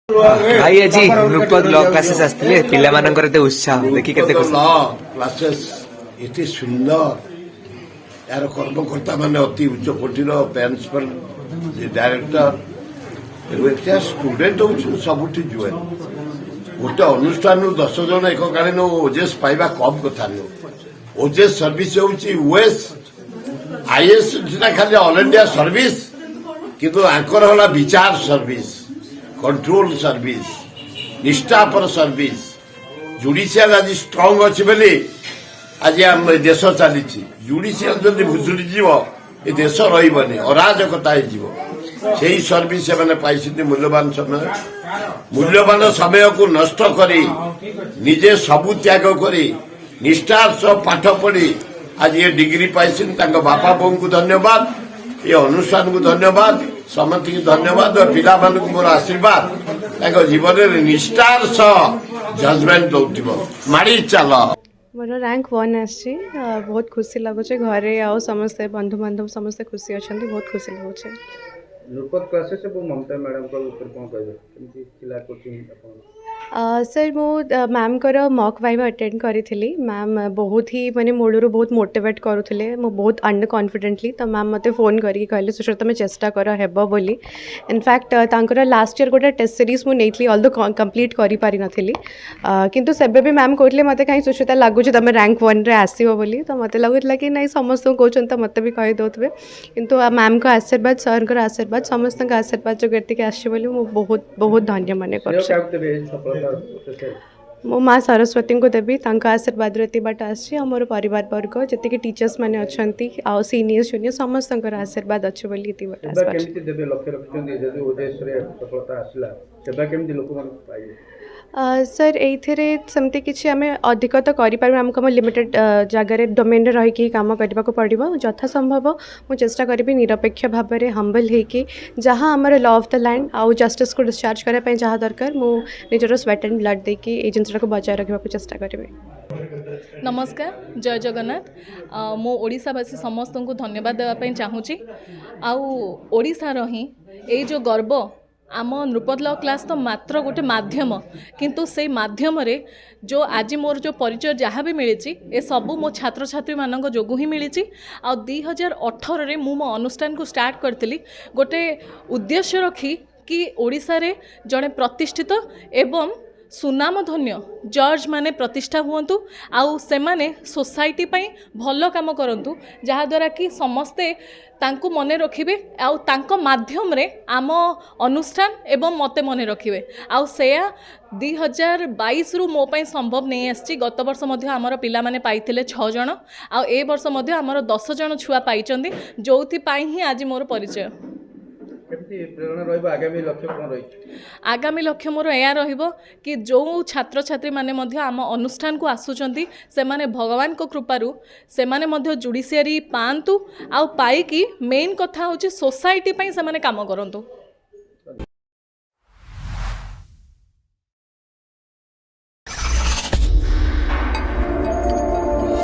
भाई आज नृपद law classes आसते पिला उत्साह देखी के लॉ क्लासेस एते सुंदर यार कर्मकर्ता माने अति उच्च कोटीर प्रिंसिपल डायरेक्टर स्टूडेंट हो सबुठ जुए गोटे अनुष्ठान 10 जन एक कालीन ओजेस पाइबा कम कथा नुह ओजेस सर्विस यूएस आईएएस खाली ऑल इंडिया सर्विस किंतु आंकर होला विचार सर्विस कंट्रोल सर्विस निष्ठापर सर्विस जुडिशियल आज स्ट्रंग अच्छी बोली आज आम देश चली जुडिशियल जब भुजुड़ी जीव ये देश रही अराजकता से सर्विस से पाई मूल्यवान समय को नष्ट करी निजे सबू त्याग करी निष्ठार सब पाठ पढ़ी आज ये डिग्री पाई बापा बों को धन्यवाद ये अनुष्ठान को धन्यवाद समस्त की धन्यवाद और पिला मोर आशीर्वाद जीवन में निष्ठार जजमेंट दौथिबो माड़ी चल मोर रैंक 1 आसी बहुत खुशी लगुचे घरे आओ समस्ते बंधु बांधव समस्ते खुशी अच्छा बहुत खुशी लगुचे नृपद क्लासेस ममता मैडम को ऊपर कौन कहबे केमती चिला कोचिंग अपन सर मु मैम कर मॉक वाइवा अटेंड करी मैम बहुत ही माने मूलर बहुत मोटिवेट करुले मु बहुत अंडर कॉन्फिडेंटली तो मैम मते फोन करके कहले सुश्रुत तुम चेष्टा कर हेब बोली इनफैक्ट तांकर लास्ट ईयर गोटे टेस्ट सीरीज मु नेइथली ऑल्दो कंप्लीट करि पारि नथिली किंतु सेबे भी मैम कहले मते कहीं सुश्रुत लागुचे तुम रैंक 1 रे आसीबो बोली तो मते लागुतला कि नहीं समस्त कहउछन तो मते भी कहि दोतबे किंतु मैम को आशीर्वाद सर को आशीर्वाद समस्त का आशीर्वाद जो गति के आसी बोली मु बहुत बहुत धन्य माने कर मो माँ सरस्वती को देवी आशीर्वाद एत बाट आमर परिवार वर्ग जी टीचर्स मैंने अच्छा आ सीनियर जूनियर समस्त आशीर्वाद अच्छे बोली सर ये सेमती किसी आम अधिक तो करें लिमिटेड जगार डोमेन रही काम करने को पड़ो यथा संभव मुझे चेष्टा करी निरपेक्ष भाव में हम्बल होगी जहाँ आमर लॉ ऑफ द लैंड आउ जस्टिस को डिस्चार्ज करने जहाँ दरकार मुझे स्वेट एंड ब्लड देकी ये जिनसा को बचाए रखा चेष्टा करी। नमस्कार जय जगन्नाथ मो ओडिशावासी समस्त को धन्यवाद देवाई चाहूँगी आशार ही ये जो गर्व आम नृपद लॉ क्लास तो मात्र गोटे माध्यम किंतु से माध्यम रे जो आज मोर जो परिचय जहाँ भी मिली ए सबू मो छात्र छात्री मानक जोगु ही मिली आ 2018 रे मु मो अनुष्ठान को स्टार्ट करथिली गोटे उद्देश्य रखी कि ओडिशा रे जड़े प्रतिष्ठित एवं सुनामधन्य जज माने प्रतिष्ठा हुंतु आउ से माने सोसाइटी पई भल काम करंतु जहाँ द्वारा कि समस्ते तांको मने रखिबे आउ तांको माध्यम रे आम अनुष्ठान एवं मते मने रखिबे आउ सेया 2022 रु मो पई संभव नहीं आछि गत वर्ष मध्य आमर पिला माने पाइथिले 6 जण आउ ए वर्ष मध्य आमर 10 जण छुआ पाइचंदी जोथि पाई ही आज मोर परिचय आगामी लक्ष्य मोर या कि जो छात्र छात्री माने मध्य आम अनुष्ठान को आसुचंती से माने भगवान को कृपारू से माने मध्य जुडिशियरी पांतु आ पाई कि मेन कथा होची सोसाइटी पई से माने काम करंतु।